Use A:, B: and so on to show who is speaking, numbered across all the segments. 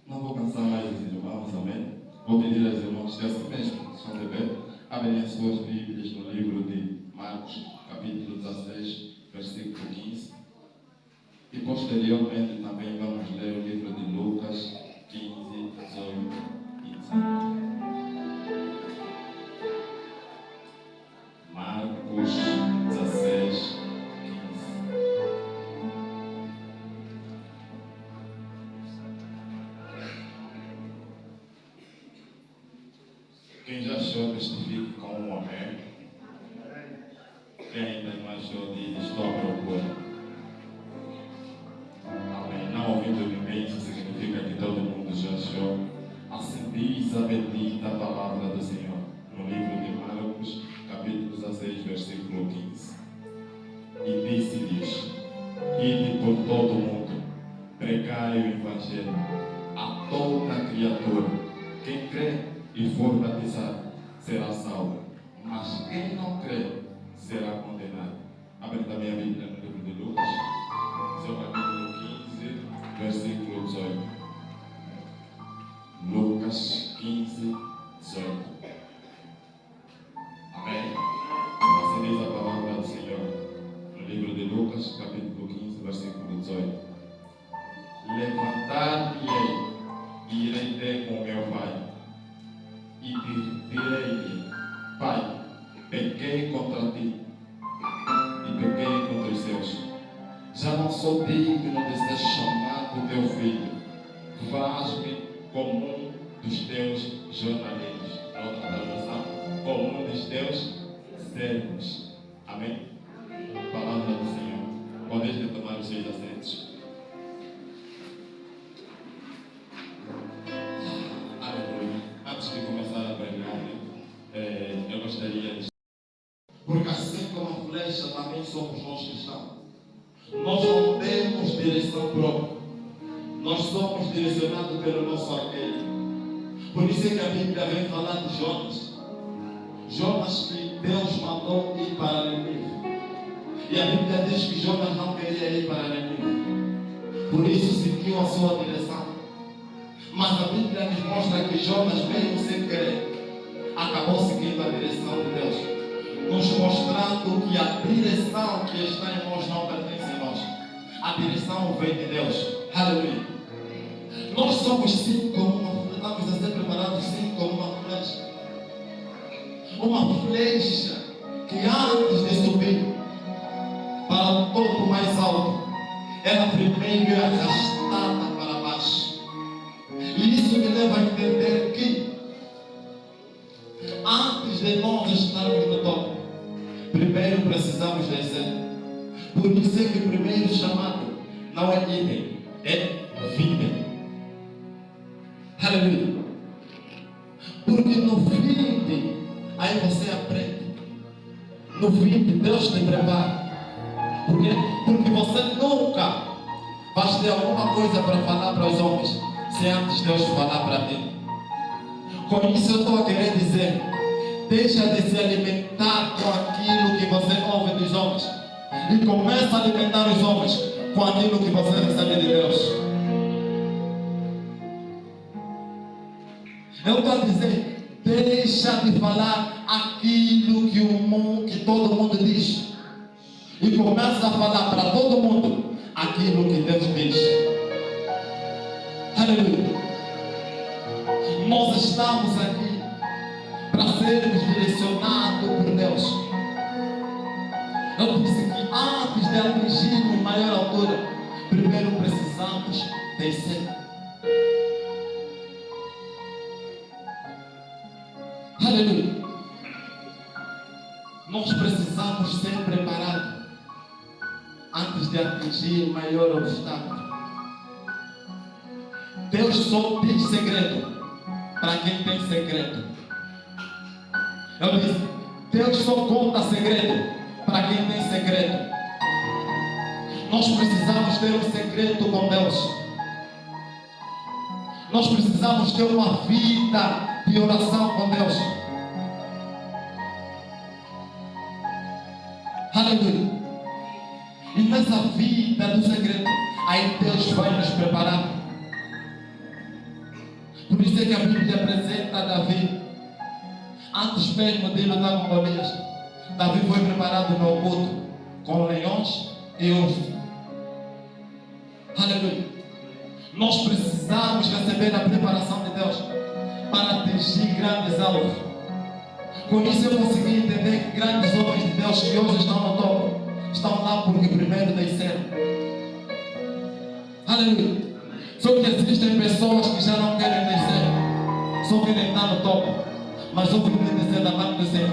A: Não vou cansar mais os irmãos, amém? Vou pedir aos irmãos que assim mesmo, são de pé, abrem as suas Bíblias no livro de Marcos, capítulo 16, versículo 15. E posteriormente também vamos ler o livro de Lucas 15, 18 e 19. Marcos 16, 15. Quem já achou, testifique com um amém. Quem ainda não achou, diz: estou à procura. Amém. Não ouvindo ninguém, isso significa que todo mundo já achou. Assim diz a bendita palavra do Senhor, no livro de Marcos, capítulo 16, versículo 15. E disse-lhes: ide por todo o mundo, pregai o Evangelho a toda criatura. Quem crê e for batizado será salvo, mas quem não crê será condenado. Abre também a Bíblia no livro de Lucas, seu capítulo 15, versículo 18. Lucas 15, 18. Amém? Assim diz a palavra do Senhor no livro de Lucas, capítulo 15, versículo 18. Levantar-me-ei e irei ter com meu pai, e direi-lhe: Pai, pequei contra ti e pequei contra os céus. Já não sou digno de ser chamado teu filho. Faz-me como um dos teus jornaleiros. Outra tradução: como um dos teus servos. Amém? Palavra do Senhor. Podeis retomar os seus assentos. Antes de começar a pregar, eu gostaria de... Porque assim como a flecha, também somos nós cristãos. Nós não temos direção própria. Nós somos direcionados pelo nosso arqueiro. Por isso é que a Bíblia vem falar de Jonas. Jonas que Deus mandou ir para Nínive. E a Bíblia diz que Jonas não queria ir para Nínive. Por isso seguiu a sua direção. Mas a Bíblia nos mostra que Jonas, mesmo sem querer, acabou seguindo a direção de Deus, nos mostrando que a direção que está em nós não pertence a nós. A direção vem de Deus. Aleluia. Nós somos sim como uma flecha, estamos a ser preparados sim como uma flecha. Uma flecha que antes de subir para o topo mais alto, ela primeiro é arrastada para baixo. E isso me leva a entender que antes de nós estarmos no topo, primeiro precisamos descer. Por isso é que o primeiro chamado não é idem, é vida. Aleluia. Porque no fim, aí você aprende. No fim, Deus te prepara. Por quê? Porque você nunca vai ter alguma coisa para falar para os homens se antes Deus falar para ti. Com isso eu estou a querer dizer: deixa de se alimentar com aquilo que você ouve dos homens e começa a alimentar os homens com aquilo que você recebe de Deus. Eu estou a dizer: deixa de falar aquilo que o mundo, que todo mundo diz, e começa a falar para todo mundo aquilo que Deus diz. Aleluia. Nós estamos aqui para sermos direcionados por Deus. Eu disse que antes de atingir uma maior altura, primeiro precisamos descer. Aleluia. Nós precisamos ser preparados antes de atingir o maior obstáculo. Deus só tem segredo para quem tem segredo. Eu disse: Deus só conta segredo para quem tem segredo. Nós precisamos ter um segredo com Deus. Nós precisamos ter uma vida de oração com Deus. Aleluia. E nessa vida do segredo, aí Deus vai nos preparar. Por isso é que a Bíblia apresenta Davi. Antes mesmo de lutar com Golias, Davi foi preparado no oculto com leões e ursos. Aleluia. Nós precisamos receber a preparação de Deus para atingir grandes alvos. Com isso eu consegui entender que grandes homens de Deus que hoje estão no topo estão lá porque primeiro desceram. Aleluia. Só que existem pessoas que já não querem descer, só querem estar no topo. Mas eu vim dizer da parte do Senhor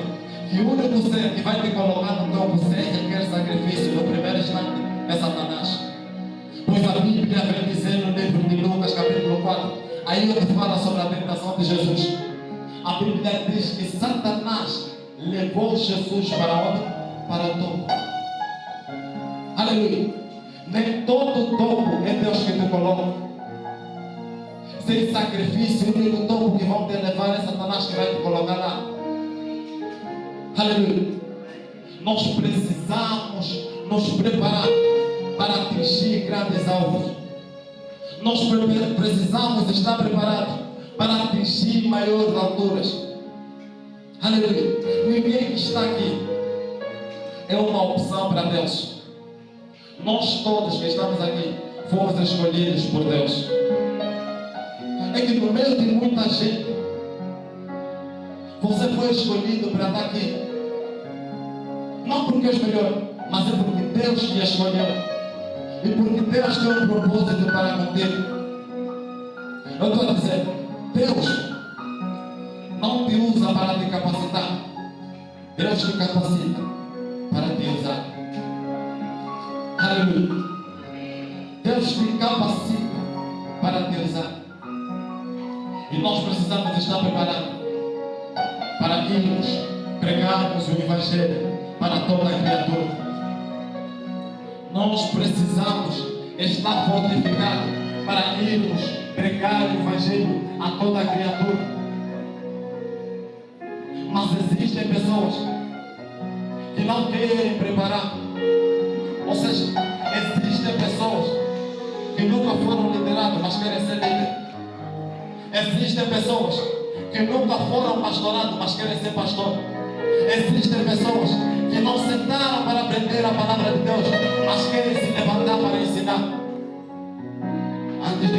A: que o único ser que vai te colocar no topo sem requer sacrifício no primeiro instante é Satanás. Pois a Bíblia vem dizer no livro de Lucas, capítulo 4, aí onde fala sobre a tentação de Jesus. A Bíblia diz que Satanás levou Jesus para onde? Para o topo. Aleluia. Nem todo topo é Deus que te coloca. Sem sacrifício, o único topo que vão te levar é Satanás que vai te colocar lá. Aleluia. Nós precisamos nos preparar para atingir grandes alvos. Nós precisamos estar preparados para atingir maiores alturas. Aleluia. Ninguém que está aqui é uma opção para Deus. Nós todos que estamos aqui fomos escolhidos por Deus. É que no meio de muita gente, você foi escolhido para estar aqui. Não porque és melhor, mas é porque Deus te escolheu. E porque Deus tem um propósito para contigo. Eu estou a dizer, Deus não te usa para te capacitar. Deus te capacita para te usar. Aleluia. Deus te capacita para te usar. E nós precisamos estar preparados para irmos pregarmos o Evangelho para toda a criatura. Nós precisamos estar fortificados para irmos pregar o Evangelho a toda a criatura. Mas existem pessoas que não querem preparar. Ou seja, existem pessoas que nunca foram lideradas, mas querem ser líderes. Existem pessoas que nunca foram pastorados, mas querem ser pastor. Existem pessoas que não sentaram para aprender a palavra de Deus, mas querem se levantar para ensinar. Antes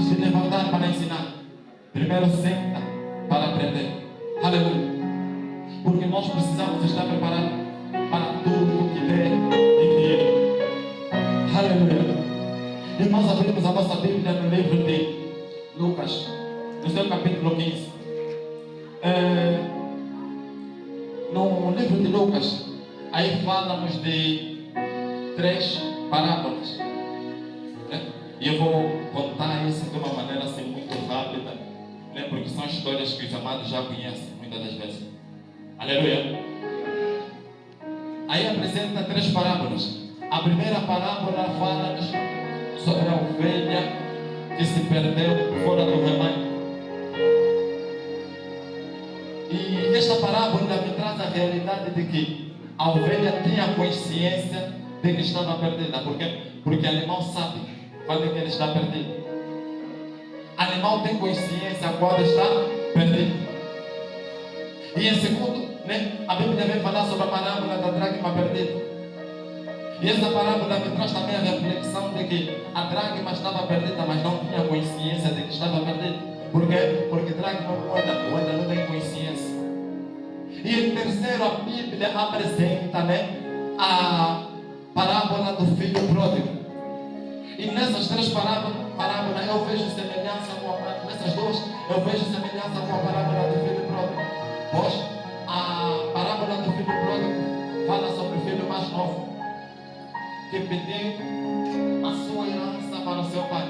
A: de levantar para ensinar, primeiro senta para aprender. Aleluia. Porque nós precisamos estar preparados para tudo que der e vier. Aleluia. E nós abrimos a nossa Bíblia no livro de Lucas, no seu capítulo 15. No livro de Lucas, aí falamos de 3 parábolas. E eu vou contar isso de uma maneira assim muito rápida, porque são histórias que os amados já conhecem muitas das vezes. Aleluia. Aí apresenta 3 parábolas. A primeira parábola fala-nos sobre a ovelha que se perdeu fora do rebanho. E esta parábola me traz a realidade de que a ovelha tinha consciência de que estava perdida. Por quê? Porque o animal sabe quando ele está perdido. O animal tem consciência quando está perdido. E em segundo, a Bíblia vem falar sobre a parábola da dracma perdida. E essa parábola me traz também a reflexão de que a dracma estava perdida, mas não tinha consciência de que estava perdida. Por quê? Porque dracma moeda não tem consciência. E em terceiro, a Bíblia apresenta a parábola do filho pródigo. E nessas 3 parábolas eu vejo semelhança com nessas 2 eu vejo semelhança com a parábola do filho pródigo. Pois a parábola do filho pródigo fala sobre o filho mais novo que pediu a sua herança para o seu pai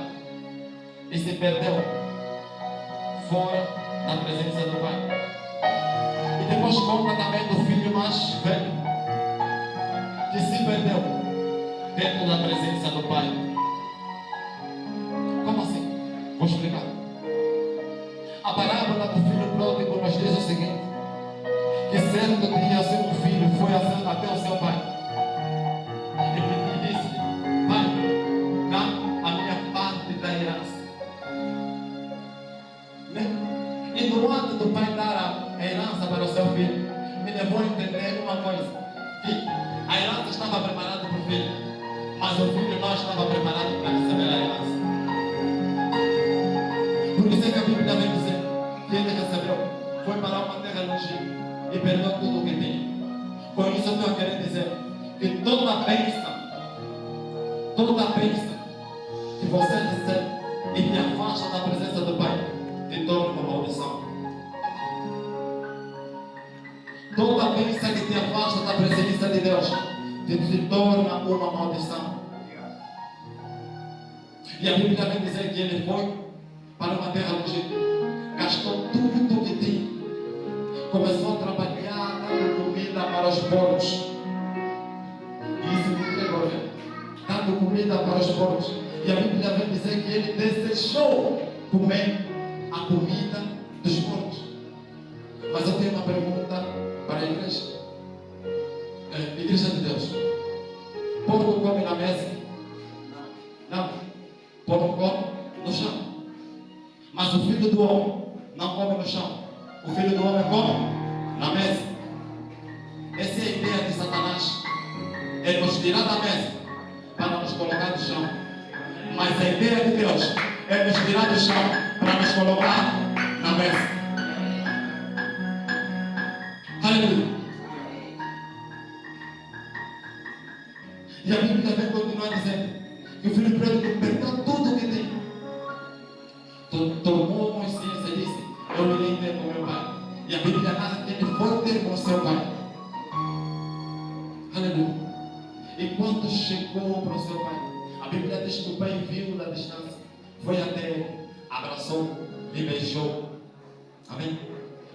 A: e se perdeu fora da presença do pai. E depois conta também do filho mais velho que se perdeu dentro da presença do pai. Como assim? Vou explicar. A parábola do filho pródigo nos diz o seguinte: que certo dia seu filho foi até o seu pai Mas o filho não estava preparado para receber a herança. Por isso é que a Bíblia vem dizer que ele recebeu, foi para uma terra longínqua e perdeu tudo o que tinha. Com isso eu estou querendo dizer que toda bênção que você recebe e te afasta da presença do Pai, te torna uma maldição. Toda bênção que te afasta da presença de Deus, te torna uma maldição. E a Bíblia vem dizer que ele foi para uma terra longínqua, gastou tudo que tinha, começou a trabalhar, dando comida para os porcos. Isso me entregou, dando comida para os porcos. E a Bíblia vem dizer que ele desejou comer a comida dos porcos. Mas eu tenho uma pergunta para a igreja. Igreja de Deus, porco come na mesa? Não. Porco come no chão. Mas o filho do homem não come no chão. O filho do homem come na mesa. Essa é a ideia de Satanás. Ele nos tirar da mesa para nos colocar no chão. Mas a ideia de Deus é nos tirar do chão para nos colocar na mesa. Aleluia. E a Bíblia vai continuar dizendo que o filho pródigo perdeu tudo o que tem. Tomou consciência e disse: eu irei ter com meu pai. E a Bíblia narra que ele foi ter com seu pai. Aleluia. E quando chegou para o seu pai, a Bíblia diz que o pai viu da distância, foi até ele, abraçou, lhe beijou. Amém?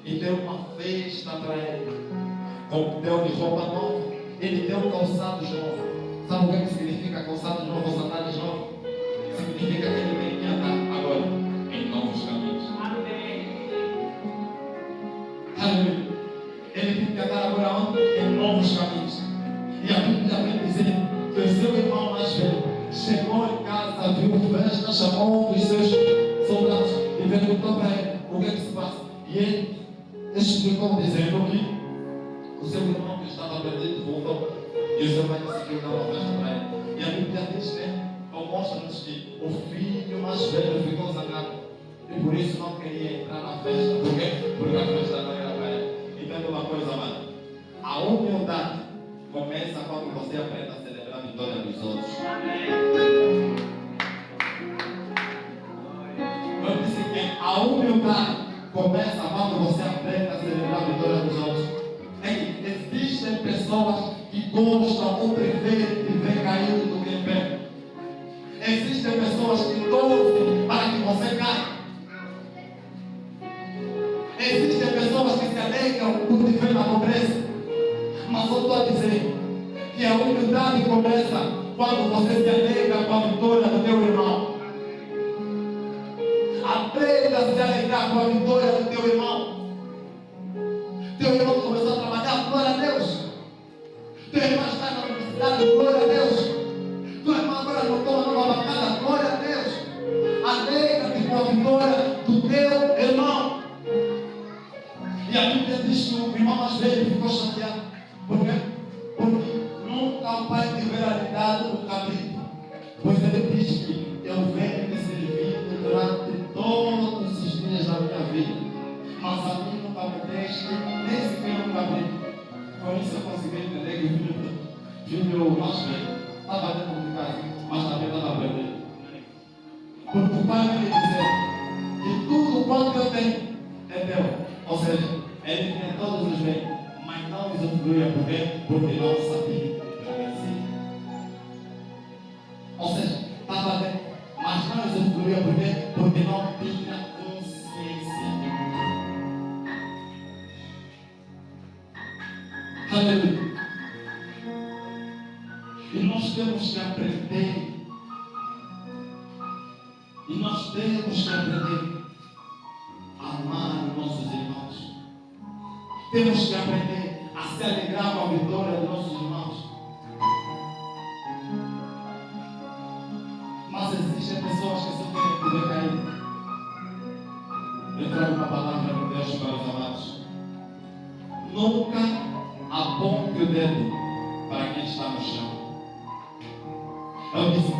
A: E deu uma festa para ele. Deu-lhe roupa nova. Ele deu calçados novos. Sabe o que significa calçados novos, sandálias novas? Significa que ele tem que andar agora em novos caminhos. Aleluia. Ele tem que andar agora onde? Em novos caminhos. E a Bíblia vem dizer que o seu irmão mais velho chegou em casa, viu festa, chamou um dos seus soldados e perguntou para ele o que é que se passa. E ele explicou dizendo que o seu irmão que estava perdido voltou. E o seu pai decidiu dar uma festa para ele. E a Bíblia diz, né? Então mostra-nos que o filho mais velho ficou zangado. E por isso não queria entrar na festa. Por quê? Porque a festa não era para ele. Entenda uma coisa, amada. A humildade começa quando você aprende a celebrar a vitória dos outros. Eu disse que a humildade começa quando você aprende a celebrar a vitória dos outros. Existem pessoas que gostam ou preferem viver caído do que em pé. Existem pessoas que torcem para que você caia. Existem pessoas que se alegram por viver na pobreza. Mas eu estou a dizer que a humildade começa quando você se alegra com a vitória do teu irmão. Aprenda a se alegrar com a vitória do teu irmão. Teu irmão começou a trabalhar, glória a Deus. Teu irmão está na universidade, glória a Deus. Teu irmão agora botou uma nova bancada, glória a Deus. Alegra-te com a vitória do teu irmão. E a Bíblia diz que o irmão mais velho ficou chateado. Por quê? Porque nunca o pai tiver dado o cabrito. Pois ele diz que eu venho me servindo durante todos os dias da minha vida. Mas a mim nunca me deixe nem sequer um cabrito. Com isso eu consegui entender que o filho mais velho estava dentro de casa, mas também estava aprendendo. Porque o pai vai lhe dizer que tudo quanto eu tenho é meu. Ou seja, ele tinha todos os bens, mas não usufruía. Por quê? Porque não sabia que pertencia. Ou seja, estava bem, mas não usufruía. Por quê? Porque não tinha consciência. Aleluia. E nós temos que aprender. E nós temos que aprender a amar os nossos irmãos. Temos que aprender a se alegrar com a vitória dos nossos irmãos. Mas existem pessoas que só querem poder cair. Eu trago uma palavra de Deus para os amados. Nunca aponte o dedo para quem está no chão. Eu disse,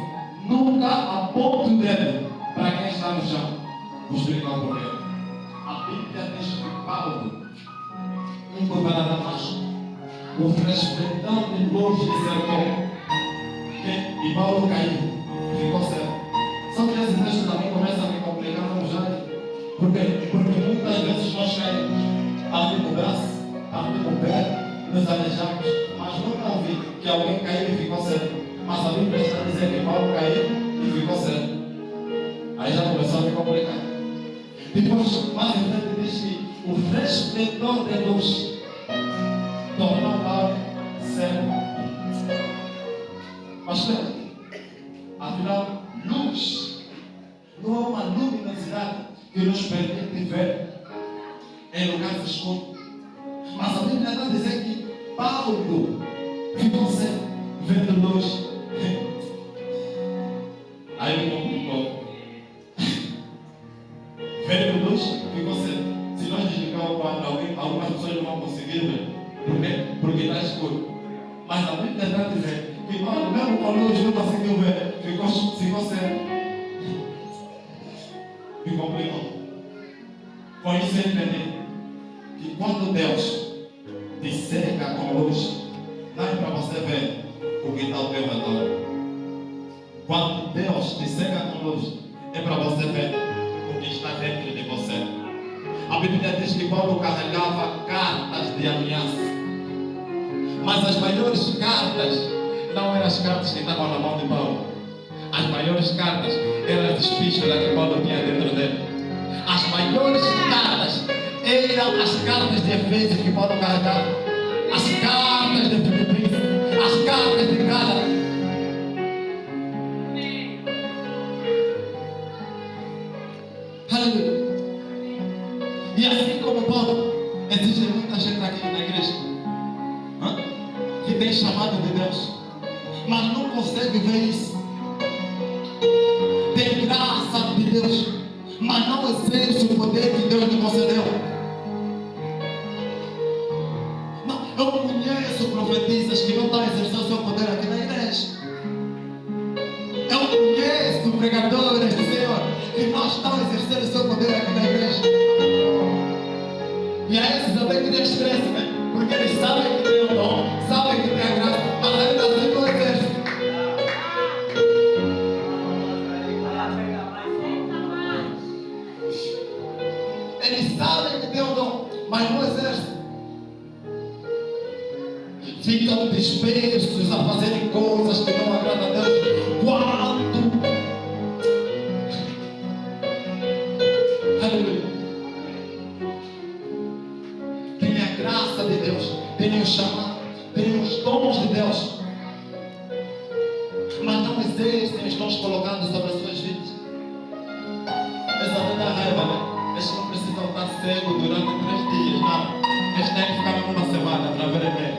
A: nunca aponte o dedo para quem está no chão. Vou explicar o porquê. A Bíblia diz que Paulo, indo para Damasco, o resplendor de luz lhe cercou. E Paulo caiu, ficou cego. Só que esse texto também começa a me complicar no já. Por quê? Porque muitas vezes nós caímos, abrimos o braço, abrimos o pé, nos aleijamos, mas nunca ouvi que alguém caiu e ficou cego. Mas a Bíblia está dizendo que Paulo caiu e ficou cego. Aí já começou a me complicar. Depois, mais em frente, diz que o resplendor de luz tornou Paulo cego. Mas espera, afinal, luz não é uma luminosidade que nos permite ver em lugares escuros. Mas a Bíblia está dizendo que Paulo ficou cego, vendo luz. Aí me complicou. Vendo luz, ficou cego. Se nós desligar o quadro, algumas pessoas não vão conseguir ver. Por quê? Porque está escuro. Mas a Bíblia está dizendo que Paulo, mesmo com luz, não conseguiu ver. Ficou cego. Me complicou. Com isso eu entendi que quando Deus te cerca com luz, não é para você ver o que está ao teu redor. Quando Deus te cerca com luz, é para você ver o que está dentro de você. A Bíblia diz que Paulo carregava cartas de ameaça. Mas as maiores cartas não eram as cartas que estavam na mão de Paulo. As maiores cartas eram as epístolas que Paulo tinha dentro dele. As maiores cartas eram as cartas de Efésios que Paulo carregava. As cartas de Filipenses, as cartas de Gálatas. Aleluia. E assim como Paulo, existe muita gente aqui na igreja que tem chamado de Deus, mas não consegue ver isso. Tem graça de Deus, mas não exerce o poder que Deus lhe concedeu. Não, eu conheço profetisas que não estão a exercer o seu poder aqui na igreja. Eu conheço pregadores do Senhor que não estão a exercer o seu poder aqui na igreja. E a esses até que Deus cresce, né? Porque eles sabem que tem o dom, sabem que tem a graça, mas ainda assim não exercem. Eles sabem que tem o dom, mas não exercem. Ficam dispersos a fazerem coisas que não agradam a Deus. Quando aleluia, tem a graça de Deus, tem o chamado, tem os dons de Deus, mas não exercem os dons colocados sobre as suas vidas. Essa não dá raiva, né? Eles não precisam estar cegos durante 3 dias, não. Eles têm que ficar uma semana para verem bem.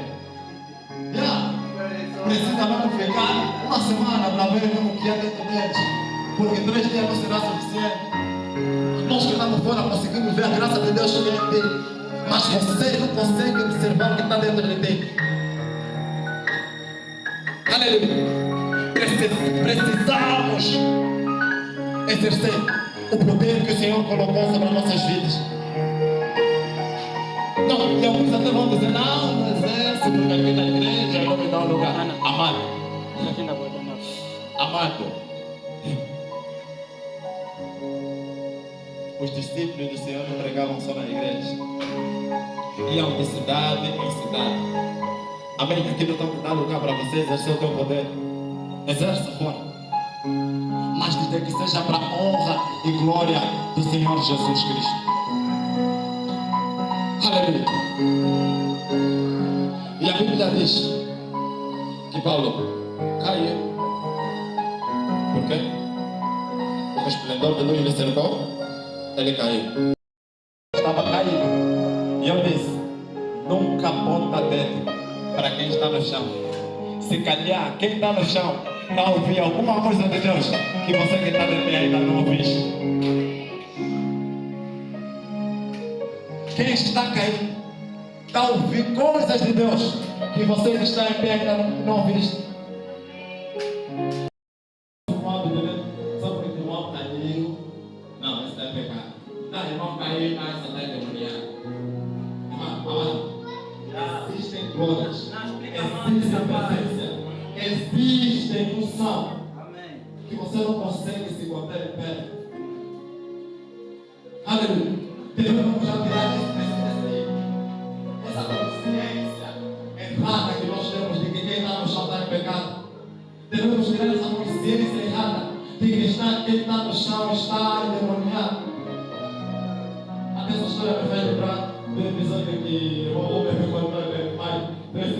A: Precisa mesmo ficar uma semana para ver o que é dentro deles, porque 3 dias não será suficiente. Nós que estamos fora conseguimos ver a graça de Deus que é em ti, mas você não consegue observar o que está dentro de ti. Aleluia. Precisamos exercer o poder que o Senhor colocou sobre as nossas vidas. Não, e alguns até vão dizer, não exerce, porque aqui na igreja não me dá um lugar. Amado. Amado. Os discípulos do Senhor não pregavam só na igreja. Iam de cidade em cidade. Amém? Aqui não estão dando lugar para você exercer o teu poder. Exerce fora. Mas desde que seja para a honra e glória do Senhor Jesus Cristo. Aleluia. E a Bíblia diz que Paulo caiu. Por quê? O resplendor de luz lhe cercou. Ele caiu. Estava caído. E eu disse, nunca aponta dedo para quem está no chão. Se calhar, quem está no chão está a ouvir alguma coisa de Deus que você que está de pé ainda não ouviste. Quem está caído está a ouvir coisas de Deus que você que está em pé ainda não ouviste. tem noção que você não consegue se botar em pé. Aleluia. Devemos já tirar essa consciência errada que nós temos de que quem está no chão está em pecado. Devemos tirar essa consciência errada de que quem está no chão está endemoniado. Até essa história me faz lembrar do episódio que o homem ficou no pai. Amém?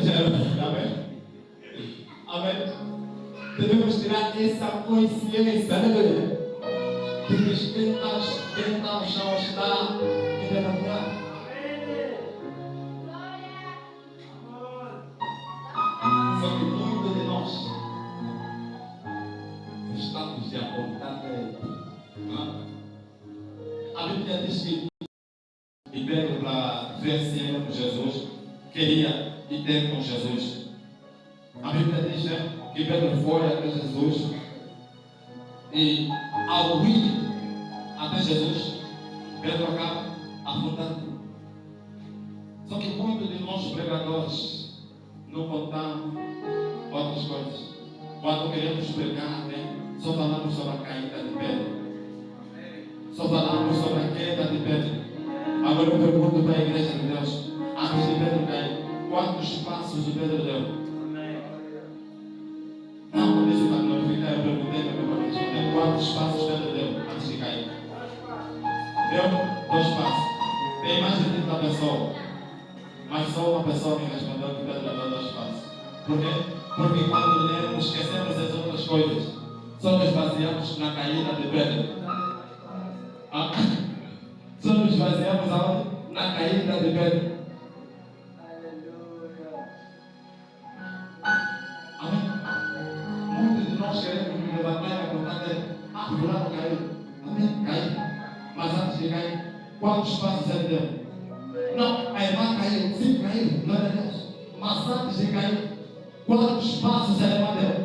A: Amém? Devemos tirar essa consciência, aleluia, de que quem está no chão está endemoniado. Só que muitos de nós estamos de apontar dedo. A Bíblia diz que e Pedro, para ver se era com Jesus, queria ir ter com Jesus. A Bíblia diz que Pedro foi até Jesus e ao ir até Jesus, Pedro acaba afundando. Só que muitos de nós pregadores não contamos outras coisas. Quando queremos pregar, só falamos sobre a caída de Pedro. Só falamos sobre a queda de Pedro. Agora eu pergunto para a igreja de Deus, antes de Pedro cair, quantos passos o Pedro deu? Não, deixa eu glorificar, eu perguntei para meu responder, quantos passos Pedro deu antes de cair? Deu 2 passos. Tem mais de 30 pessoas, mas só uma pessoa me respondeu que Pedro deu 2 passos. Por quê? Porque quando lemos, esquecemos as outras coisas, só nos baseamos na caída de Pedro. Só nos baseamos aonde? Na caída de Pedro. Amém? Muitos de nós queremos nos levantar e apontar dele. Fulano caiu. Amém? Caiu. Mas antes de cair, quantos passos ele deu? Não, a irmã caiu. Sim, caiu. Glória a Deus. Mas antes de cair, quantos passos a irmã deu?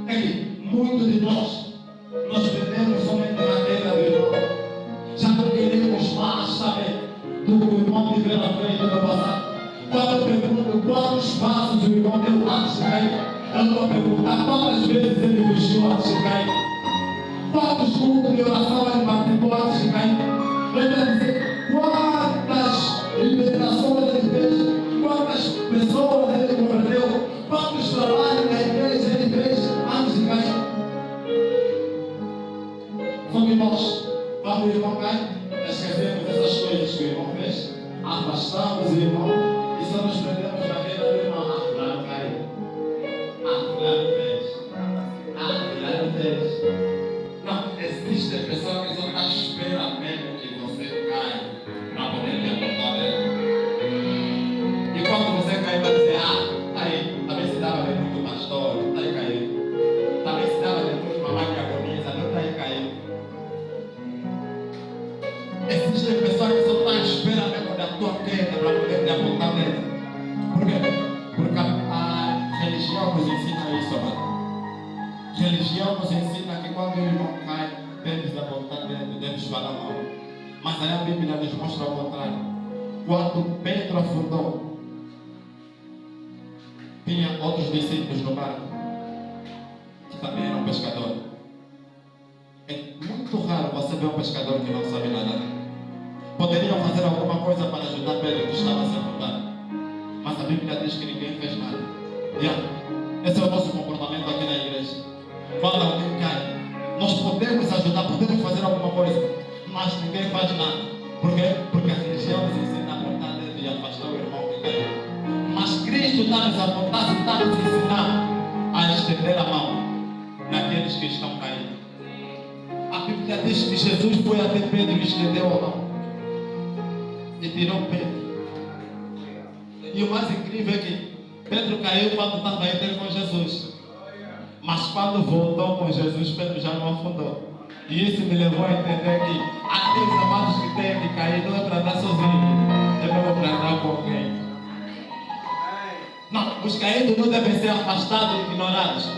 A: É que muitos de nós perdemos somente na queda do irmão. Já não queremos mais saber do que o irmão viveu na frente do passado. Quando eu pergunto quantos passos o irmão deu antes de cair, eu não vou perguntar quantas vezes ele fugiu antes de cair, quantos cultos de oração ele participou antes de cair. Eu quero dizer quantas libertações ele fez, quantas pessoas ele converteu, quantos trabalhos na igreja ele fez antes de cair. Só que nós, quando o irmão cai, esquecemos essas coisas que o irmão fez, afastamos o irmão e só nos prendemos na vida do irmão. Fulano caiu. Fulano fez. Fulano fez. Não, existe pessoa que só está esperando mesmo que você caia para poder lhe apontar dela. E quando você cai, vai dizer: aí, também se dava de muito pastor, está aí caiu. Também se dava de muito mamãe que agoniza, não está aí caiu. Existem pessoas que só estão à espera mesmo da tua queda para poder te apontar dentro. Por quê? Porque a religião nos ensina isso, amado. Religião nos ensina que quando o irmão cai, deves apontar dentro, deves falar mal. Mas aí a Bíblia nos mostra o contrário. Quando Pedro afundou, tinha outros discípulos no barco que também eram pescadores. É muito raro você ver um pescador que não sabe nadar. Poderiam fazer alguma coisa para ajudar Pedro que estava a se afundar, mas a Bíblia diz que ninguém fez nada. Esse é o nosso comportamento aqui na igreja. Quando alguém cai, nós podemos ajudar, podemos fazer alguma coisa, mas ninguém faz nada. Por quê? Porque a religião nos ensina a apontar dedo e afastar o irmão que caiu. Mas Cristo está nos apontando, está nos ensinando a estender a mão naqueles que estão caindo. A Bíblia diz que Jesus foi até Pedro e estendeu a mão e tirou Pedro. E o mais incrível é que Pedro caiu quando estava indo com Jesus, mas quando voltou com Jesus, Pedro já não afundou. E isso me levou a entender que aqueles amados que têm que cair não é para andar sozinho, é para andar com alguém. Não, os caídos não devem ser afastados e ignorados.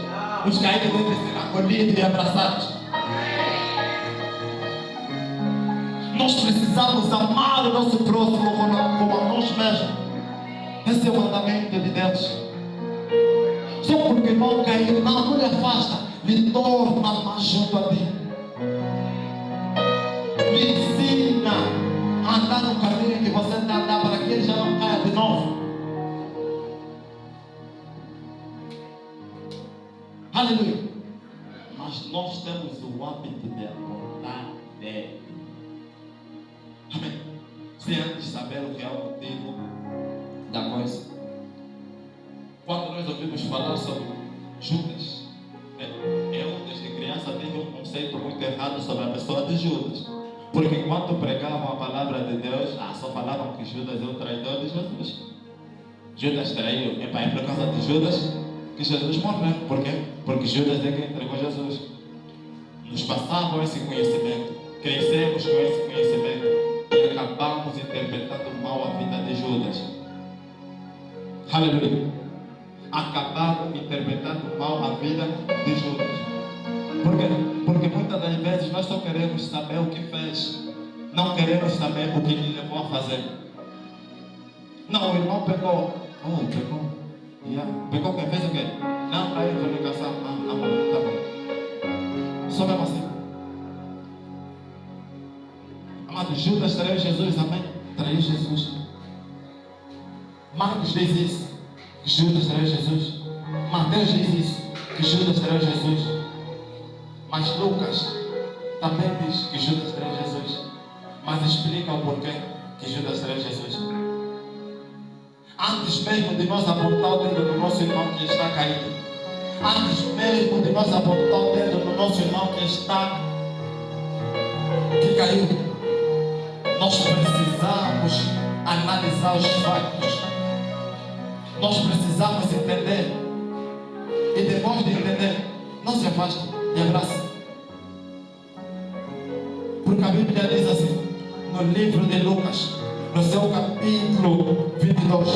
A: Os caídos devem ser acolhidos e abraçados. Nós precisamos amar o nosso próximo como a nós mesmos. Esse é o mandamento de Deus. Só porque irmão caiu, não lhe afasta, lhe torna mais junto a ti. Lhe ensina a andar no caminho que você está a andar para que ele já não caia de novo. Aleluia. Mas nós temos o hábito de apontar dedo. Amém. Sem antes saber o que é o motivo da coisa. Quando nós ouvimos falar sobre Judas, eu desde criança tive um conceito muito errado sobre a pessoa de Judas. Porque enquanto pregavam a palavra de Deus, só falavam que Judas é o traidor de Jesus. Judas traiu. É por causa de Judas que Jesus morreu. Por quê? Porque Judas é quem entregou Jesus. Nos passavam esse conhecimento, crescemos com esse conhecimento e acabamos interpretando mal a vida de Judas. Aleluia. Acabamos interpretando mal a vida de Judas. Por quê? Porque muitas das vezes nós só queremos saber o que fez, não queremos saber o que lhe levou a fazer. Não, o irmão pegou. Pegou. Pegou quem fez o quê? Não, para ele comunicação. Tá bom. Só mesmo assim. Amado, Judas traiu Jesus, amém? Traiu Jesus. Marcos diz isso, que Judas traiu Jesus. Mateus diz isso, que Judas traiu Jesus. Mas Lucas também diz que Judas traiu Jesus. Mas explica o porquê que Judas traiu Jesus. Antes mesmo de nós apontar o dedo do nosso irmão que está caído, antes mesmo de nós apontar o dedo do nosso irmão que caiu, nós precisamos analisar os fatos. Nós precisamos entender. E depois de entender, não se afaste e abraça. Porque a Bíblia diz assim, no livro de Lucas, no seu capítulo 22,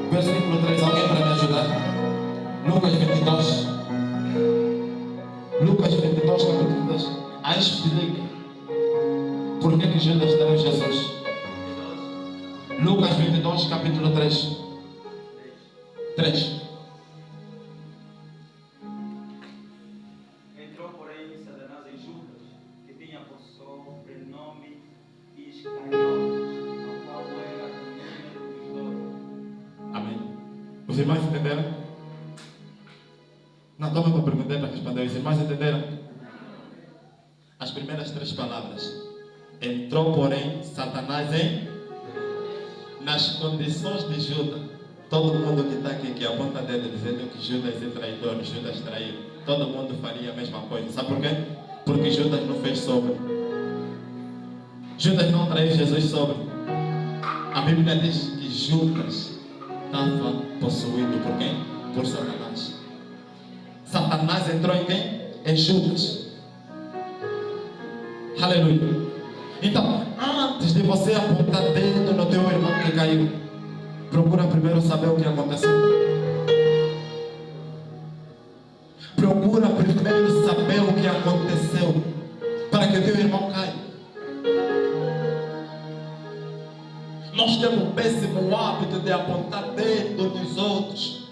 A: versículo 3, alguém para me ajudar? Lucas 22. Lucas 22, capítulo 2. Aí explica por que Judas traiu Jesus. Lucas 22, capítulo 3. 3.
B: Entrou, porém, Satanás em Judas, que tinha por sobrenome Iscariotes, o qual era o número dos 12.
A: Amém. Os irmãos entenderam? Não, toma para perguntar para responder. Os irmãos entenderam? As primeiras 3 palavras. Entrou, porém, Satanás nas condições de Judas. Todo mundo que está aqui, que aponta dedo dizendo que Judas é traidor, Judas traiu, todo mundo faria a mesma coisa. Sabe por quê? Porque Judas não fez sobre. Judas não traiu Jesus sobre. A Bíblia diz que Judas estava possuído por quem? Por Satanás. Satanás entrou em quem? Em Judas. Aleluia. Então, antes de você apontar dedo no teu irmão que caiu, procura primeiro saber o que aconteceu. Procura primeiro saber o que aconteceu para que o teu irmão caia. Nós temos um péssimo hábito de apontar dedo nos outros.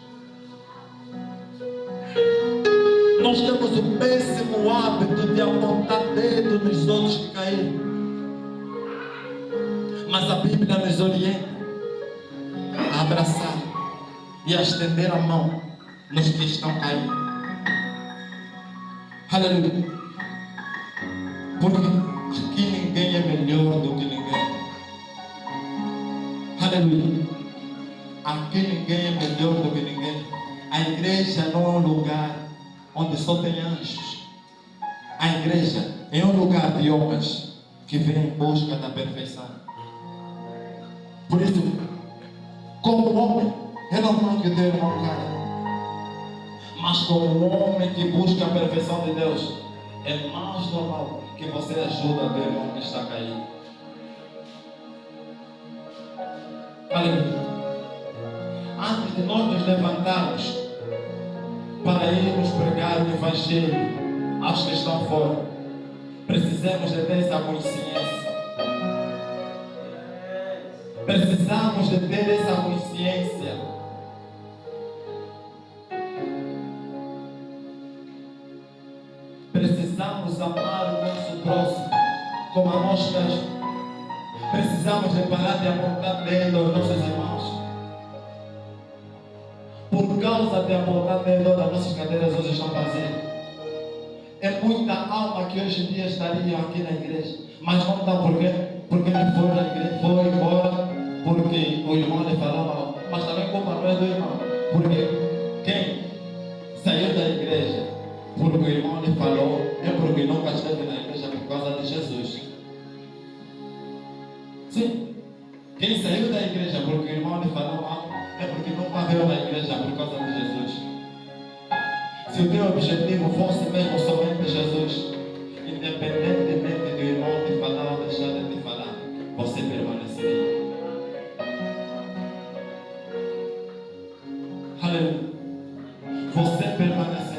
A: Nós temos um péssimo hábito de apontar dedo nos outros que caíram. Mas a Bíblia nos orienta a abraçar e a estender a mão nos que estão caindo. Aleluia. Porque aqui ninguém é melhor do que ninguém. Aleluia. Aqui ninguém é melhor do que ninguém. A igreja não é um lugar onde só tem anjos. A igreja é um lugar de homens que vêm em busca da perfeição. Por isso, como homem, é normal que o teu irmão caia. Mas como homem que busca a perfeição de Deus, é mais normal que você ajude o teu irmão que está caído. Aleluia. Antes de nós nos levantarmos para irmos pregar o Evangelho aos que estão fora, precisamos de ter essa consciência. Precisamos de ter essa consciência precisamos amar o nosso próximo como a nós mesmos. Precisamos de parar de apontar dedo aos nossos irmãos. Por causa de apontar dedo, as nossas cadeiras hoje estão vazias. É muita alma que hoje em dia estaria aqui na igreja, mas não está por quê? Porque ele foi na igreja, foi embora, porque o irmão lhe falou mal. Mas também culpa não é do irmão, porque quem saiu da igreja porque o irmão lhe falou é porque nunca esteve na igreja por causa de Jesus. Sim, quem saiu da igreja porque o irmão lhe falou mal é porque nunca veio na igreja por causa de Jesus. Se o teu objetivo fosse mesmo somente Jesus, independentemente do irmão te falar ou deixar de te falar, você permaneceria. Aleluia. Você permaneceria.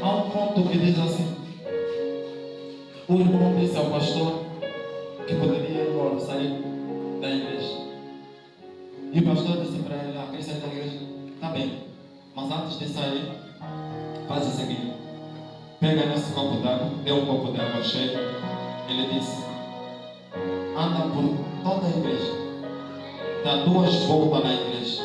A: Há um ponto que diz assim: o irmão disse ao pastor que poderia ir embora, sair da igreja. E o pastor disse para ele: quer sair da igreja? Tá bem, mas antes de sair, faz o seguinte: pega nesse copo d'água, dê um copo d'água cheio. Ele disse: anda por toda a igreja, dá 2 voltas na igreja,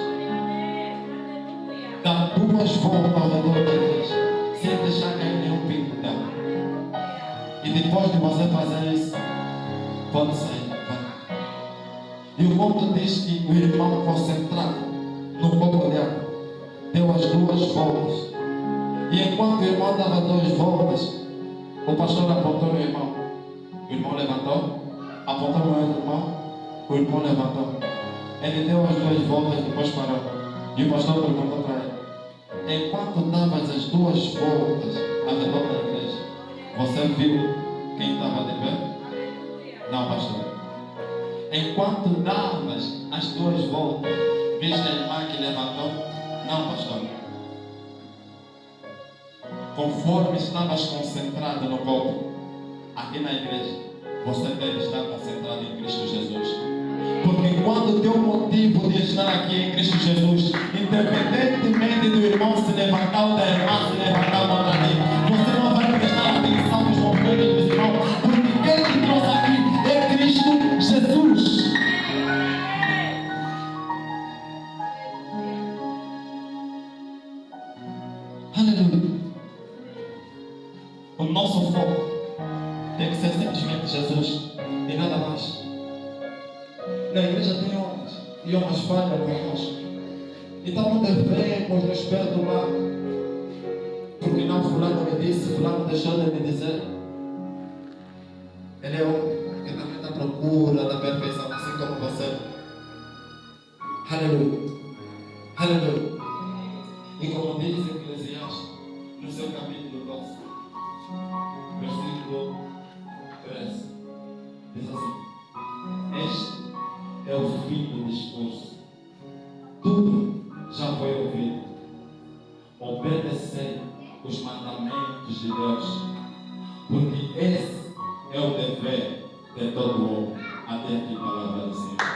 A: dá 2 voltas ao redor da igreja, sem deixar cair nenhum pingo d'água. E depois de você fazer isso, pode sair. E o ponto diz que o irmão concentrado no copo de água deu as 2 voltas. E enquanto o irmão dava 2 voltas, o pastor apontou no irmão. O irmão levantou, apontou no outro irmão, o irmão levantou. Ele deu as 2 voltas e depois parou. E o pastor perguntou para ele: enquanto davas as 2 voltas ao redor da igreja, você viu quem estava de pé? Não, pastor. Enquanto davas as 2 voltas, viste a irmã que levantou? Não, pastor. Conforme estavas concentrado no copo, aqui na igreja, você deve estar concentrado em Cristo Jesus. Porque enquanto o teu motivo de estar aqui em Cristo Jesus, independentemente do irmão se levantar ou da irmã se levantar contra ti, você não vai prestar atenção nos movimentos dos irmãos, porque quem te trouxe aqui é Cristo Jesus. Aleluia. O nosso foco tem que ser simplesmente Jesus e nada mais. Na igreja tem homens e homens falham conosco. Então não devemos nos perdoar porque não fulano me disse, fulano deixou de me dizer. Ele é homem que também está à procura da perfeição, assim como você. Aleluia. Aleluia. E como diz Eclesiastes, no seu capítulo 12, versículo 13, diz assim: este é o fim do discurso. Tudo já foi ouvido. Obedecer os mandamentos de Deus, porque esse é o dever de todo homem. Até aqui, palavra do Senhor.